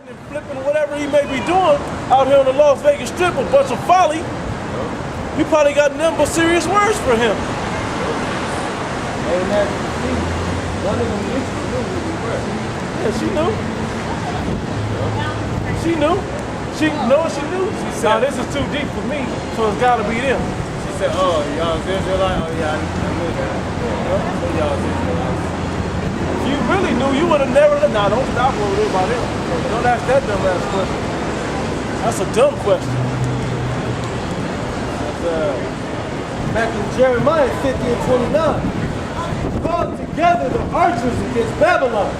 Flipping whatever he may be doing out here on the Las Vegas Strip, a bunch of folly. You probably got nothing but serious words for him. One of them bitches knew who we were. Yeah, she knew. She knew. She know what she knew. She said, "Nah, this is too deep for me, so it's gotta be them." She said, "Oh, y'all Israelites? Oh yeah, I knew that. So y'all Israelites." If you really knew, you would have never. Nah, don't stop over there about him. Don't ask that dumb ass question. That's a dumb question. Back in Jeremiah 50 and 29. Call together the archers against Babylon.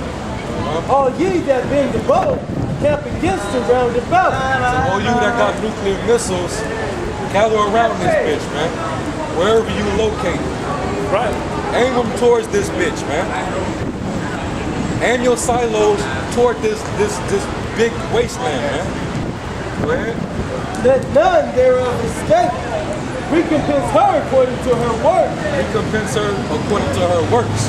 All ye that bend the bow, camp against her round about. So all you that got nuclear missiles, gather around this bitch, man. Wherever you locate. Right. Aim them towards this bitch, man. Aim your silos toward this big wasteland, man. Go ahead. Let none thereof escape. Recompense her according to her work. Recompense her according to her works.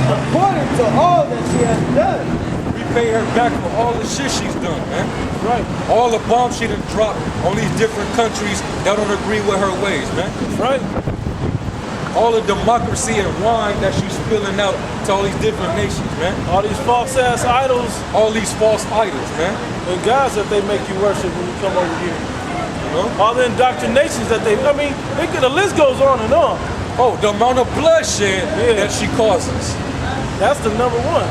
According to all that she has done. Repay her back for all the shit she's done, man. Right. All the bombs she done dropped on these different countries that don't agree with her ways, man. Right. All the democracy and wine that she's spilling out to all these different nations, man. All these false ass idols. All these false idols, man. And gods that they make you worship when you come over here. You know? All the indoctrinations that they, the list goes on and on. Oh, the amount of bloodshed that she causes. That's the number one.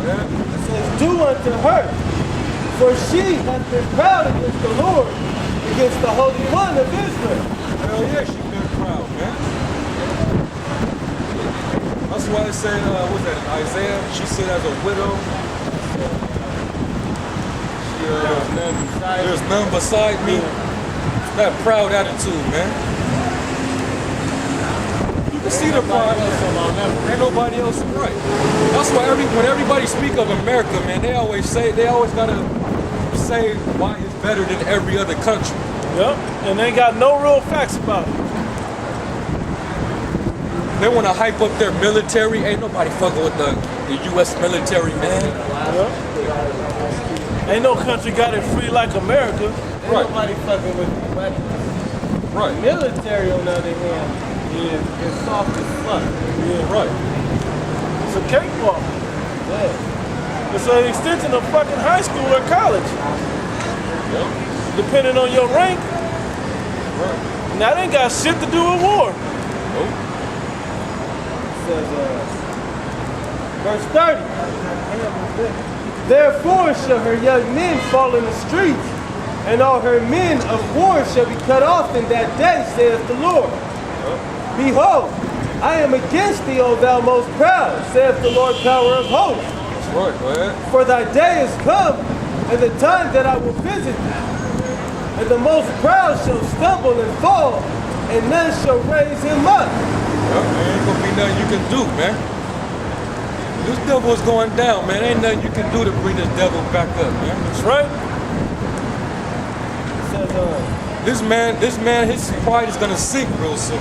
It says, do unto her, for she hath been proud against the Lord, against the Holy One of Israel. Hell yeah, she been proud, man. That's why it said, what's that, in Isaiah? She said as a widow, there's none beside me. That proud attitude, man. You can see the pride. Ain't nobody else right. That's why when everybody speak of America, man, they always gotta say why it's better than every other country. Yep, and they got no real facts about it. They want to hype up their military. Ain't nobody fucking with the U.S. military, man. Yep. Ain't no country got it free like America. Ain't nobody fucking with the weapons. Right. The military, on the other hand, is soft as fuck. Yeah, right. It's a cakewalk. Yeah. It's an extension of fucking high school or college. Yep. Depending on your rank. Right. And that ain't got shit to do with war. Nope. It says, verse 30. Therefore shall her young men fall in the streets, and all her men of war shall be cut off in that day, saith the Lord. Behold, I am against thee, O thou most proud, saith the Lord power of hosts. That's right, go ahead. For thy day is come, and the time that I will visit thee. And the most proud shall stumble and fall, and none shall raise him up. Yep, there ain't gonna be nothing you can do, man. This devil is going down, man. Ain't nothing you can do to bring this devil back up, man. That's right. It says, This man, his pride is gonna sink real soon.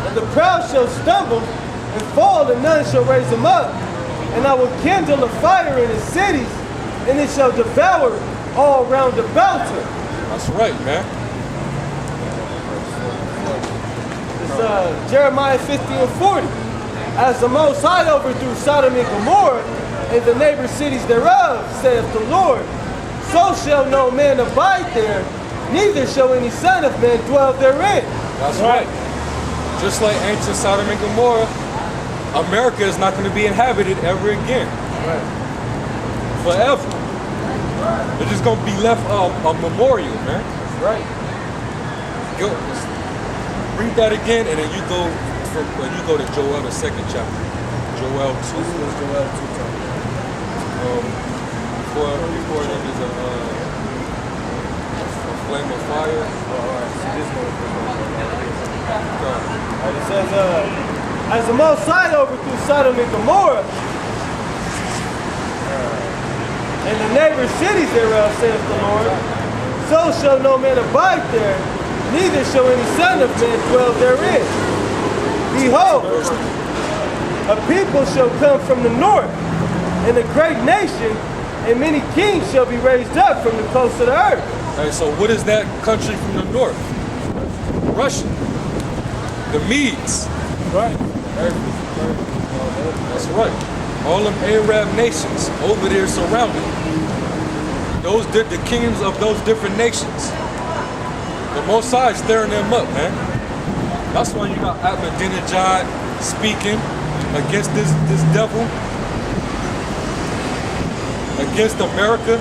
and the proud shall stumble and fall, and none shall raise him up. And I will kindle a fire in his cities, and it shall devour all round about her. That's right, man. It's Jeremiah 50 and 40. As the Most High overthrew Sodom and Gomorrah, and the neighbor cities thereof, saith the Lord, so shall no man abide there, neither shall any son of man dwell therein. That's right. Just like ancient Sodom and Gomorrah, America is not going to be inhabited ever again. Right. Forever. It's just going to be left a memorial, man. That's right. Go, read that again, and then you go to Joel, the second chapter. Joel 2. Joel 2 chapter. Before that is a flame of fire. Alright, so this one. Okay. It says, as the Most High overthrew Sodom and Gomorrah, and the neighbor cities thereof, saith the Lord, so shall no man abide there, neither shall any son of man dwell therein. Behold, a people shall come from the north, and a great nation, and many kings shall be raised up from the coast of the earth. Hey, so what is that country from the north? Russia. The Medes. Right. That's right. All them Arab nations over there surrounded. Those the kingdoms of those different nations. The Most High is stirring them up, man. That's why you got Ahmadinejad speaking against this devil, against America.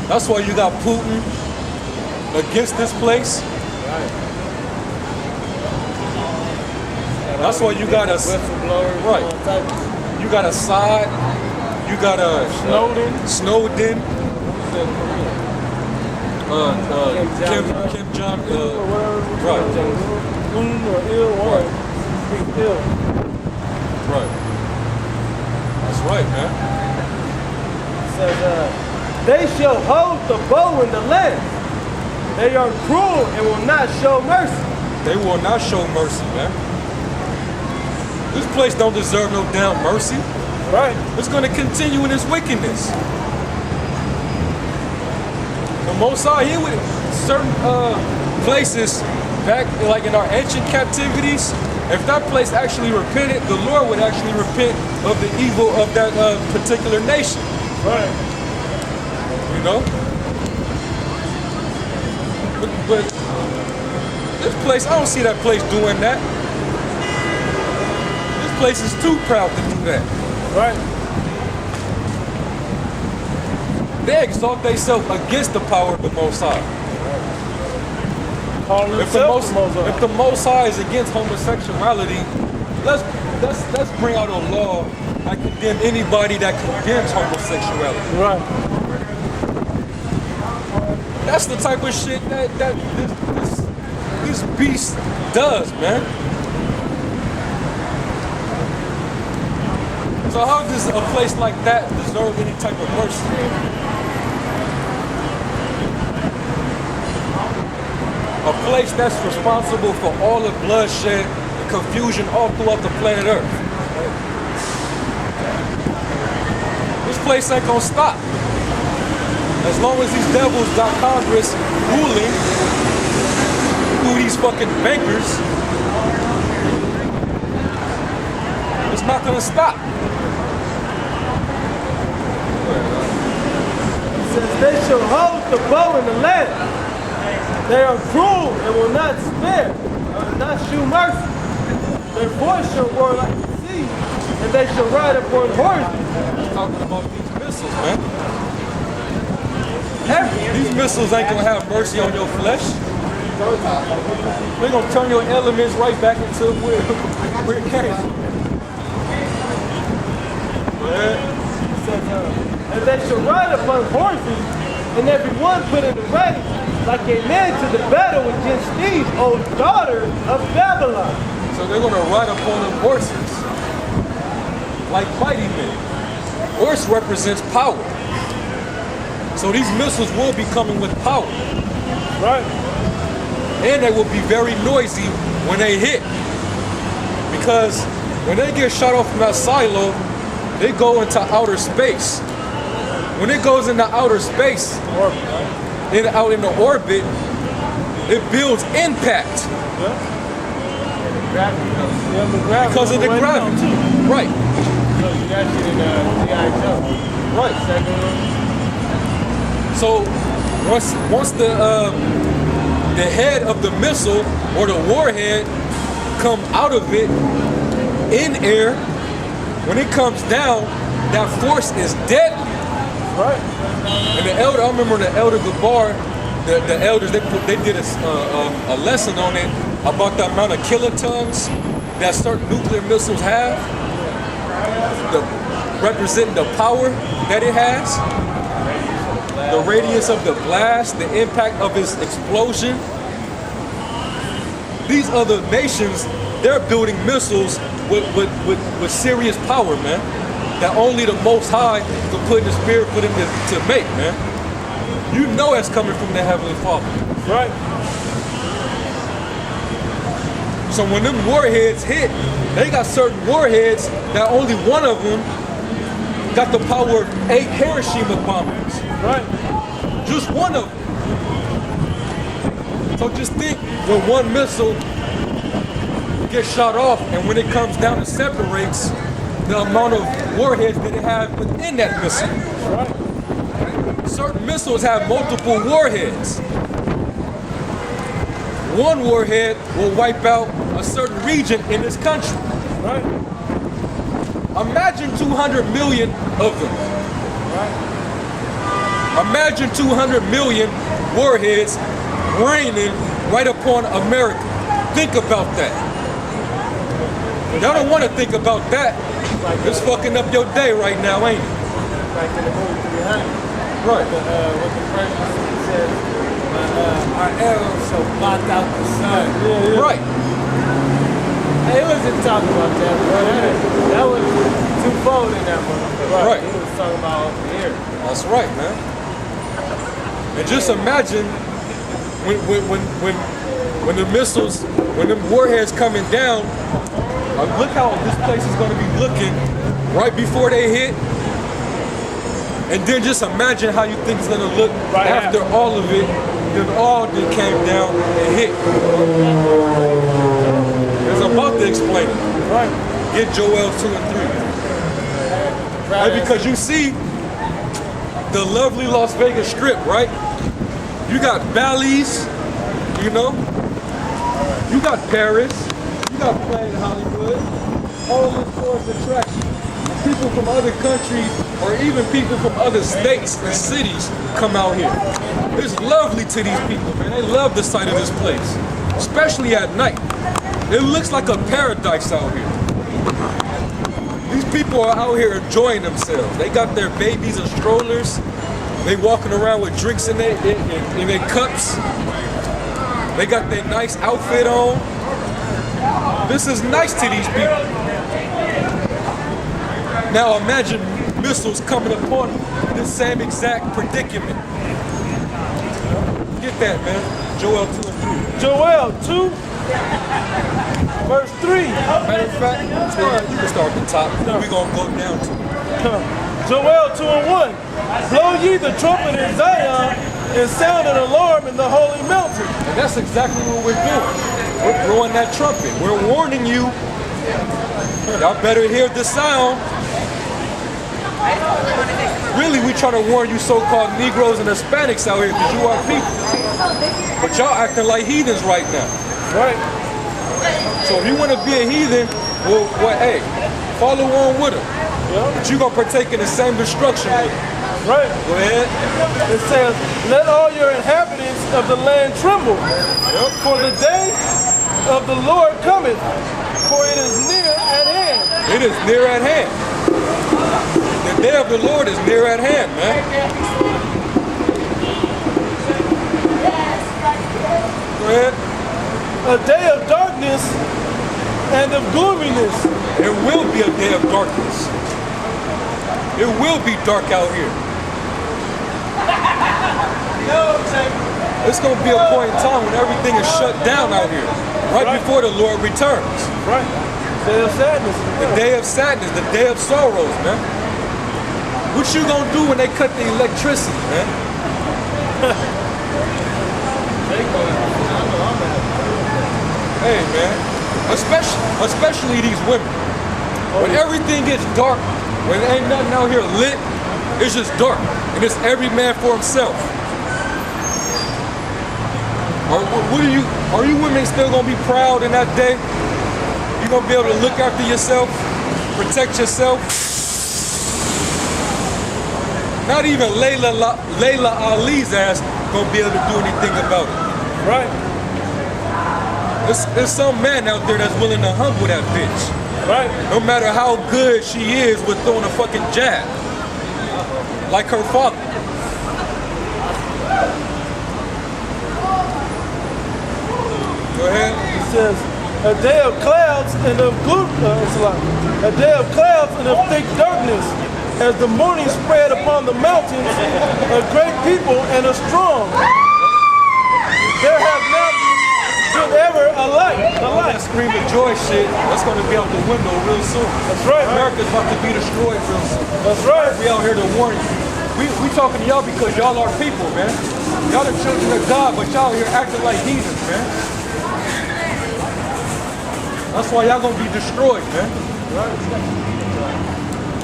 That's why you got Putin against this place. That's why you got a right. You got Assad. You got a Snowden. Kim Jong. Right. Right. That's right, man. It says, they shall hold the bow in the lance. They are cruel and will not show mercy. They will not show mercy, man. This place don't deserve no damn mercy. Right. It's going to continue in its wickedness. The Most High, he would certain places back, like in our ancient captivities, if that place actually repented, the Lord would actually repent of the evil of that particular nation. Right. You know? But this place, I don't see that place doing that. This place is too proud to do that. Right. They exalt themselves against the power of the Most High. If the Most High is against homosexuality, let's bring out a law that condemn anybody that condemns homosexuality. Right. That's the type of shit that this beast does, man. So how does a place like that deserve any type of mercy? A place that's responsible for all the bloodshed and confusion all throughout the planet Earth. This place ain't gonna stop. As long as these devils got Congress ruling through these fucking bankers, it's not gonna stop. It says, they shall hold the bow in the land. They are cruel and will not spare, and will not shew mercy. Their voice shall roar like the sea, and they shall ride upon horses. Talking about these missiles, man. These missiles ain't gonna have mercy on your flesh. They're gonna turn your elements right back into where it came from. And they shall ride upon horses, and every one put in the race, like a man to the battle against thee, O daughter of Babylon. So they're gonna ride upon them horses like mighty men. Horse represents power. So these missiles will be coming with power. Right. And they will be very noisy when they hit. Because when they get shot off from that silo, they go into outer space. When it goes into outer space, out in the orbit, it builds impact. Because of the gravity. Right. Right. So once the head of the missile or the warhead come out of it in air, when it comes down, that force is deadly. Right. And the elder, I remember the elder Gabar, the elders, they did a lesson on it about the amount of kilotons that certain nuclear missiles have, representing the power that it has, the radius of the blast, the impact of its explosion. These other nations, they're building missiles with serious power, man, that only the Most High can put in the spirit for them to make, man. You know that's coming from the Heavenly Father. Right. So when them warheads hit, they got certain warheads that only one of them got the power of 8 Hiroshima bombers. Right. Just one of them. So just think when one missile gets shot off and when it comes down and separates the amount of warheads that it has within that missile. Right. Certain missiles have multiple warheads. One warhead will wipe out a certain region in this country. Right. Imagine 200 million of them. Right. Imagine 200 million warheads raining right upon America. Think about that. Y'all don't want to think about that. It's fucking up your day right now, ain't it? Like in the movie 300. Right. What the president says, our arrows shall blot out the sun. Right. He wasn't talking about that, bro. That was twofold in that one. Right. He was talking about the air. That's right, man. And just imagine when the missiles, when the warheads coming down, look how this place is going to be looking right before they hit. And then just imagine how you think it's going to look Right after all of it, then all that came down and hit. It's about to explain it. Right. Get Joel 2 and 3. Right, because you see the lovely Las Vegas Strip, right? You got valleys, you know? You got Paris, you got Plain Hollywood, all this tourist attraction. People from other countries or even people from other states and cities come out here. It's lovely to these people, man. They love the sight of this place, especially at night. It looks like a paradise out here. These people are out here enjoying themselves. They got their babies and strollers. They walking around with drinks in their cups. They got their nice outfit on. This is nice to these people. Now imagine missiles coming upon this same exact predicament. Get that, man. Joel 2 and 3. Joel 2, verse 3. Matter of fact, you can start at the top. We're going to go down to it. Joel 2 and 1. Blow ye the trumpet in Zion and sound an alarm in the holy mountain. And that's exactly what we're doing. We're blowing that trumpet. We're warning you. Y'all better hear the sound. Really, we trying to warn you so-called Negroes and Hispanics out here because you are people. But y'all acting like heathens right now. Right. So if you want to be a heathen, well, hey, follow on with them. But you're going to partake in the same destruction with them. Right. Go ahead. It says, let all your inhabitants of the land tremble, for the day of the Lord cometh, for it is near at hand. It is near at hand. The day of the Lord is near at hand, man. Go ahead. A day of darkness and of gloominess. There will be a day of darkness. It will be dark out here. It's going to be a point in time when everything is shut down out here, right before the Lord returns. Right. Day of sadness. The day of sadness, the day of sorrows, man. What you going to do when they cut the electricity, man? Hey, man. Especially these women. When everything gets dark, when ain't nothing out here lit, it's just dark. And it's every man for himself. Are you women still gonna be proud in that day? You gonna be able to look after yourself, protect yourself? Not even Layla Ali's ass gonna be able to do anything about it. Right. There's some man out there that's willing to humble that bitch. Right. No matter how good she is with throwing a fucking jab. Like her father. Go ahead. It says, a day of clouds and of a day of clouds and of thick darkness, as the morning spread upon the mountains, a great people and a strong. There have not been ever a light. Oh, that's scream of joy shit, that's gonna be out the window real soon. That's right. America's about to be destroyed real soon. That's right. We out here to warn you. We talking to y'all because y'all are people, man. Y'all the children of God, but y'all here acting like heathens, man. That's why y'all gonna be destroyed, man.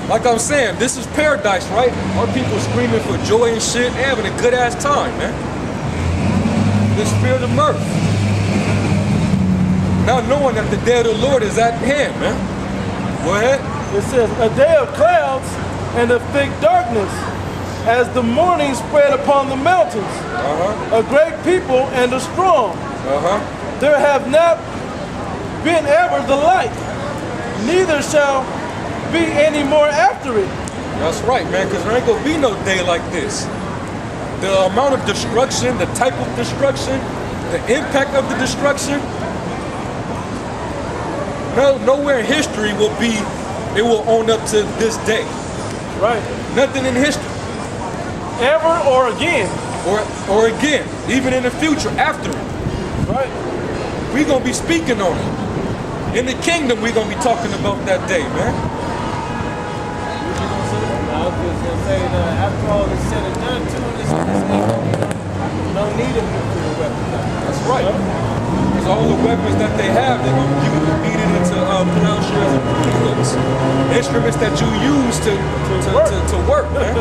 Like I'm saying, this is paradise, right? Our people screaming for joy and shit, having a good ass time, man. The spirit of mirth. Now knowing that the day of the Lord is at hand, man. Go ahead. It says, a day of clouds and of thick darkness, as the morning spread upon the mountains. A great people and a strong. There have not been ever the like, neither shall be any more after it. That's right, man, because there ain't gonna be no day like this. The amount of destruction, the type of destruction, the impact of the destruction, nowhere in history it will own up to this day. Right. Nothing in history. Ever or again. Or again, even in the future, after it. Right. We gonna be speaking on it. In the kingdom, we gonna be talking about that day, man. I was just gonna say that after all is said and done, too, no need of nuclear weapons. That's right. Because all the weapons that they have, they're gonna be beat it into plowshares and pruning hooks. Instruments that you use to work, man.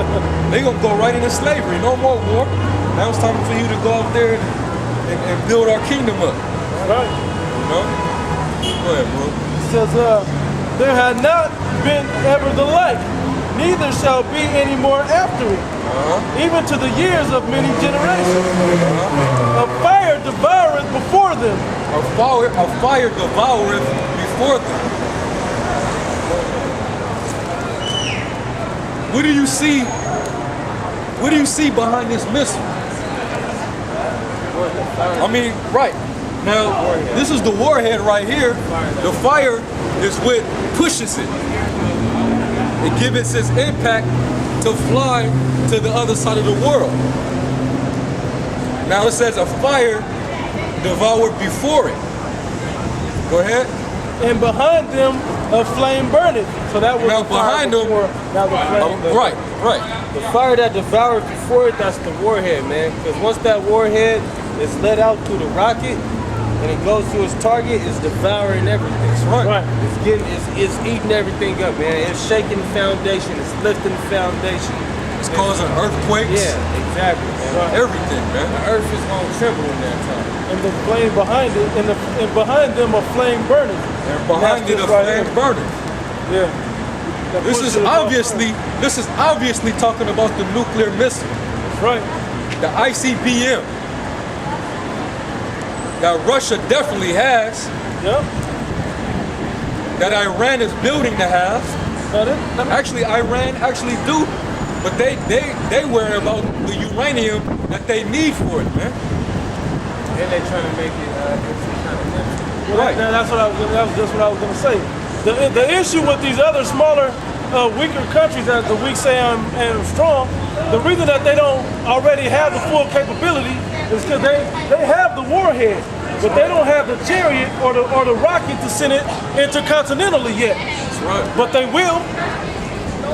They gonna go right into slavery. No more war. Now it's time for you to go out there and build our kingdom up. Right. You know? Go ahead, bro. It says, there had not been ever the like, neither shall be any more after it, even to the years of many generations. A fire devoureth before them. A fire devoureth before them. What do you see? What do you see behind this missile? I mean, right. Now, this is the warhead right here. The fire is what pushes it. It gives it its impact to fly to the other side of the world. Now it says a fire devoured before it. Go ahead. And behind them a flame burneth. So that was Now the fire behind them, before, now the flame. right. The fire that devoured before it, that's the warhead, man. Because once that warhead is let out through the rocket and it goes to its target, it's devouring everything. That's right. It's eating everything up, man. It's shaking the foundation. It's lifting the foundation. It's causing earthquakes. Yeah, exactly, man. Everything, man. The earth is gonna tremble in that time. And the flame behind it, and behind them a flame burneth. And behind it a flame burning. Yeah. This is obviously talking about the nuclear missile. That's right. The ICBM. That Russia definitely has. Yep. That Iran is building to have. Actually, Iran actually do, but they worry about the uranium that they need for it, man. And they're trying to make it kind of Right. Now, that was just what I was going to say. The issue with these other smaller, weaker countries, as the weak say I'm strong, the reason that they don't already have the full capability is because they have the warhead, but they don't have the chariot or the rocket to send it intercontinentally yet. That's right. But they will.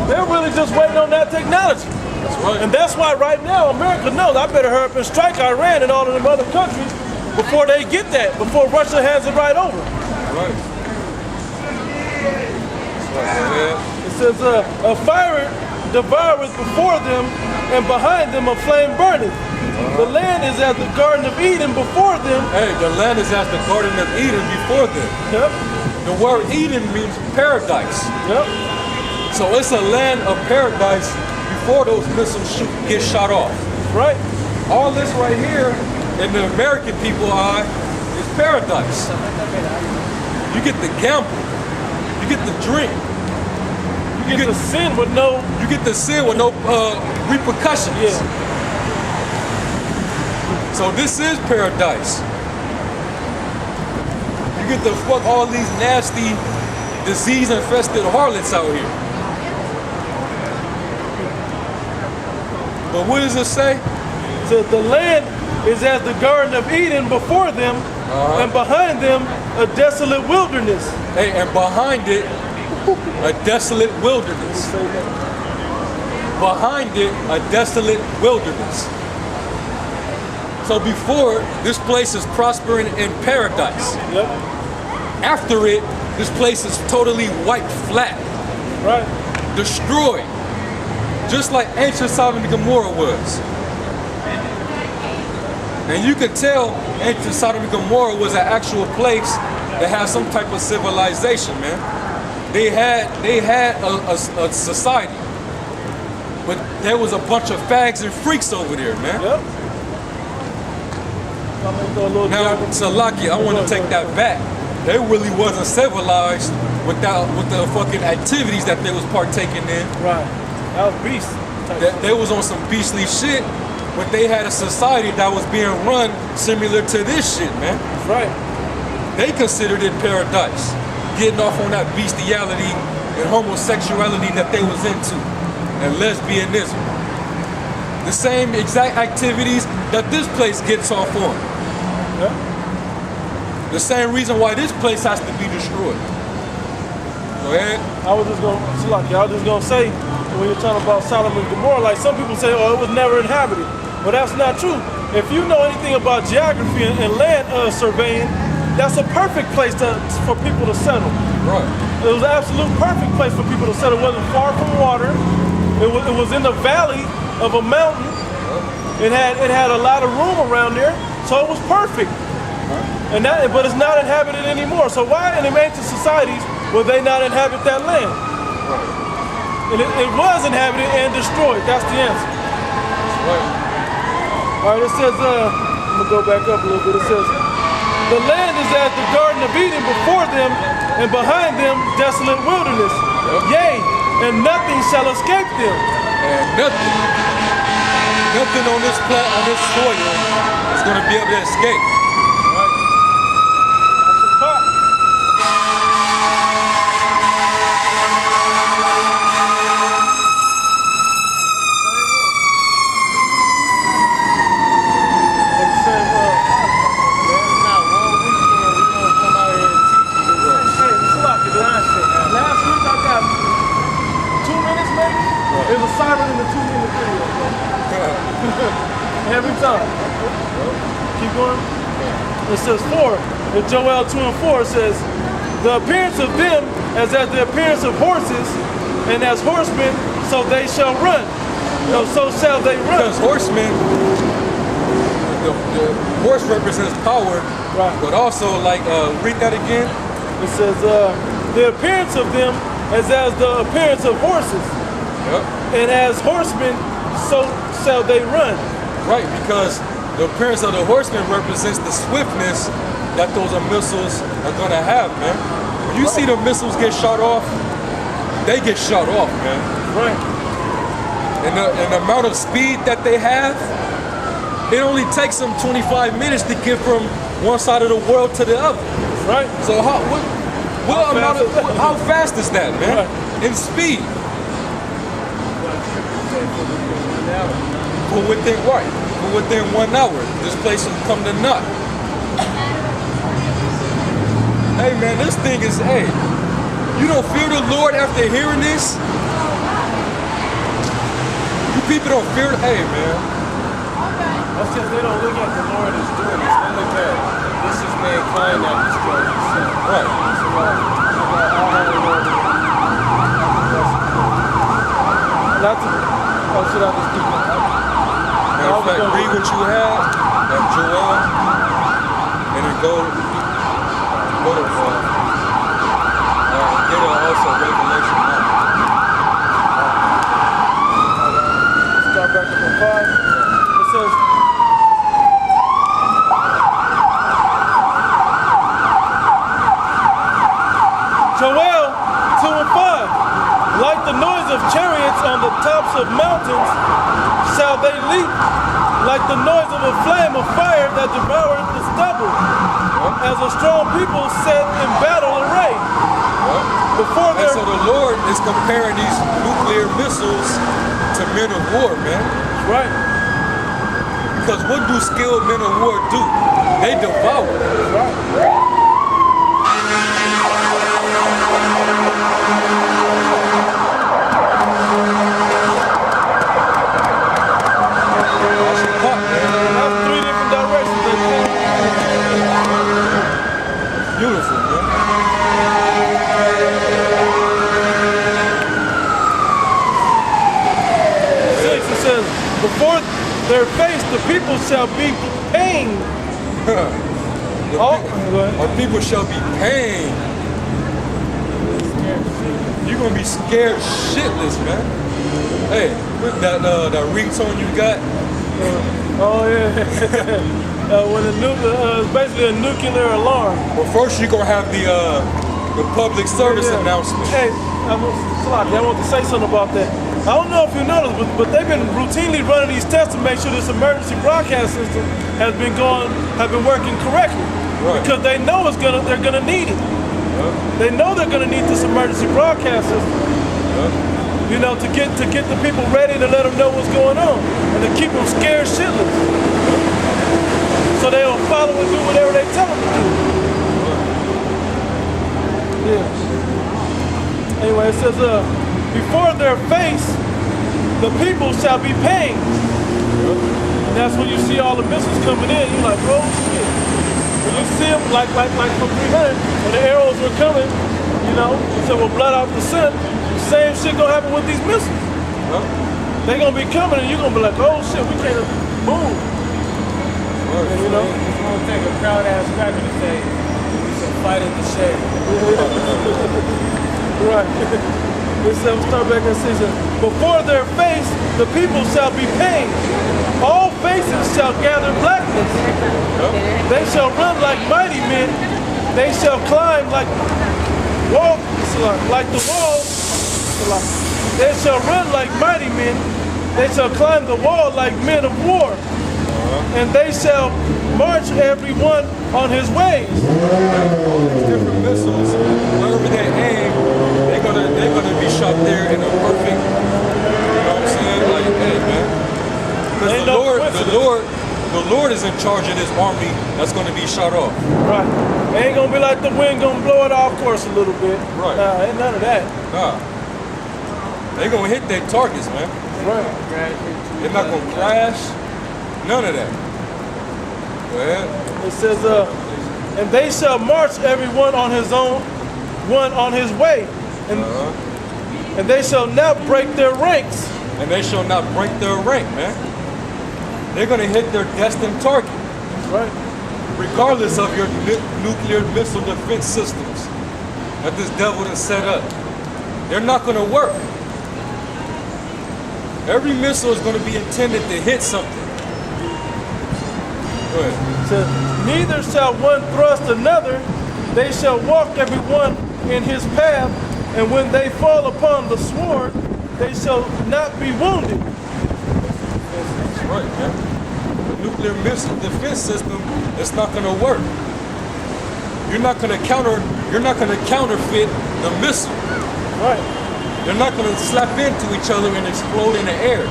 They're really just waiting on that technology. That's right. And that's why right now America knows I better hurry up and strike Iran and all of them other countries before they get that, before Russia hands it right over. Right. It says, a fire devoureth before them, and behind them a flame burneth. The land is as the Garden of Eden before them. Hey, the land is as the Garden of Eden before them. Yep. The word Eden means paradise. Yep. So it's a land of paradise before those missiles get shot off. Right. All this right here in the American people's eye is paradise. You get to gamble. You get to drink. You get to sin with no... You get to sin with no repercussions. Yeah. So this is paradise. You get to fuck all these nasty, disease-infested harlots out here. But what does it say? So the land is as the Garden of Eden before them, and behind them a desolate wilderness. Hey, and behind it, a desolate wilderness. Behind it, a desolate wilderness. So before, this place is prospering in paradise. Yep. After it, this place is totally wiped flat, Right. destroyed, just like ancient Sodom and Gomorrah was. And you could tell ancient Sodom and Gomorrah was an actual place that had some type of civilization, man. They had a society, but there was a bunch of fags and freaks over there, man. Yep. I'm gonna throw a little Now, geography. Salaki, I want to take that back. They really wasn't civilized with the fucking activities that they was partaking in. Right. That was beast. They was on some beastly shit, but they had a society that was being run similar to this shit, man. Right. They considered it paradise, getting off on that bestiality and homosexuality that they was into, and lesbianism. The same exact activities that this place gets off on. Yep. The same reason why this place has to be destroyed. Go ahead. I was just gonna say, when you're talking about Sodom and Gomorrah, like some people say, oh, it was never inhabited. But that's not true. If you know anything about geography and land surveying, that's a perfect place for people to settle. Right. It was an absolute perfect place for people to settle. It wasn't far from water. It was in the valley of a mountain. It had a lot of room around there, so it was perfect. But it's not inhabited anymore. So why in the ancient societies would they not inhabit that land? Right. And it was inhabited and destroyed. That's the answer. Right. All right, it says, I'm gonna go back up a little bit. It says, the land is as the Garden of Eden before them, and behind them desolate wilderness. Yep. Yea, and nothing shall escape them. And nothing on this soil is going to be able to escape. Last week I got 2 minutes maybe. It was silent in the 2-minute video. Every time. Keep going. It says 4. In Joel 2 and 4 it says, the appearance of them as the appearance of horses, and as horsemen, so they shall run. No, so shall they run. Because horsemen, the horse represents power, Right. but also, like, read that again. It says, the appearance of them as the appearance of horses, Yep. and as horsemen, so shall they run. Right, because the appearance of the horseman represents the swiftness that those missiles are going to have, man. When you see the missiles get shot off, they get shot off, man. Right. And the amount of speed that they have, it only takes them 25 minutes to get from one side of the world to the other. Right. So how fast is that, man? Right. In speed. But within 1 hour, this place will come to naught. Hey man, this thing is, hey, you don't fear the Lord after hearing this? You people don't fear, hey man. That's because they don't look at the Lord as doing this. They look at this is mankind that destroys itself. Right. Should I just keep it? Matter of fact, read what you have, that Joel, and then go to get also Revelation 9. Start back up at 5. It says, Joel 2 and 5. Like the noise of chariots on the tops of mountains shall they leap, like the noise of a flame of fire that devoureth the stubble, as a strong people set in battle array. Before And their so the Lord is comparing these nuclear missiles to men of war, man. right, Because what do skilled men of war do? they devour. That's three different directions they came. Beautiful, man. Six, it says, before their face the people shall be pained. Our people shall be pained. You're gonna be scared shitless, man. Hey, with that ringtone you got, Oh yeah. When it's basically a nuclear alarm. well, first you're gonna have the public service Yeah. announcement. Hey, I want to say something about that. I don't know if you noticed, but they've been routinely running these tests to make sure this emergency broadcast system have been working correctly. Right. Because they know they're gonna need it. They know they're gonna need this emergency broadcast system. You know, to get the people ready to let them know what's going on and to keep them scared shitless. So they'll follow and do whatever they tell them to do. Yeah. Anyway, it says, before their face, the people shall be pained. And that's when you see all the missiles coming in. You're like, oh shit. When you see them like from 300, when the arrows were coming, you know, so we'll blood out the sun. The same shit gonna happen with these missiles. They gonna be coming and you're gonna be like, oh shit, we can't move. You know? It's gonna take a proud ass cracker to say, we should fight in the shade. Right. It says, start back and say, before their face, the people shall be pained. All faces shall gather blackness. They shall run like mighty men. They shall climb like the wall. They shall run like mighty men. They shall climb the wall like men of war. And they shall march everyone on his ways. Different missiles, wherever they aim, they're gonna be shot there in a perfect. You know what I'm saying? Like, hey, man. Because the Lord is in charge of this army that's gonna be shot off. Right. It ain't gonna be like the wind gonna blow it off course a little bit. Right. Nah, ain't none of that. Nah. They're gonna hit their targets, man. Right. They're not gonna crash. None of that. Go ahead. It says, and they shall march everyone on his own, one on his way. And they shall not break their ranks. And they shall not break their rank, man. They're gonna hit their destined target. Right. Regardless of your nuclear missile defense systems that this devil has set up. They're not gonna work. Every missile is gonna be intended to hit something. Go ahead. So, neither shall one thrust another, they shall walk everyone in his path, and when they fall upon the sword, they shall not be wounded. That's right, man. The nuclear missile defense system is not gonna work. You're not gonna counterfeit the missile. Right. They're not gonna slap into each other and explode in the air.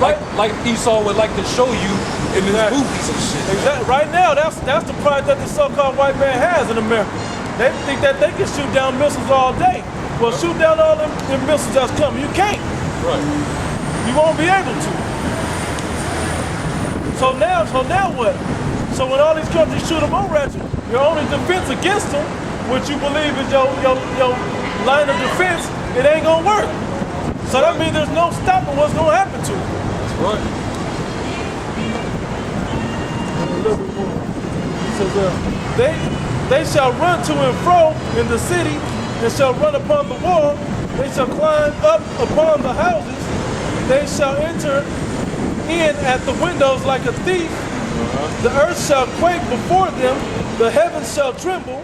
Like Esau would like to show you in his movies and shit. Exactly. Right now, that's the pride that the so-called white man has in America. They think that they can shoot down missiles all day. Well, shoot down all them missiles that's coming. You can't. Right. You won't be able to. So now what? So when all these countries shoot them over at you, your only defense against them, which you believe is your line of defense, it ain't gonna work. So that means there's no stopping what's gonna happen to them. That's right. So they shall run to and fro in the city, and shall run upon the wall. They shall climb up upon the houses. They shall enter in at the windows like a thief. The earth shall quake before them. The heavens shall tremble.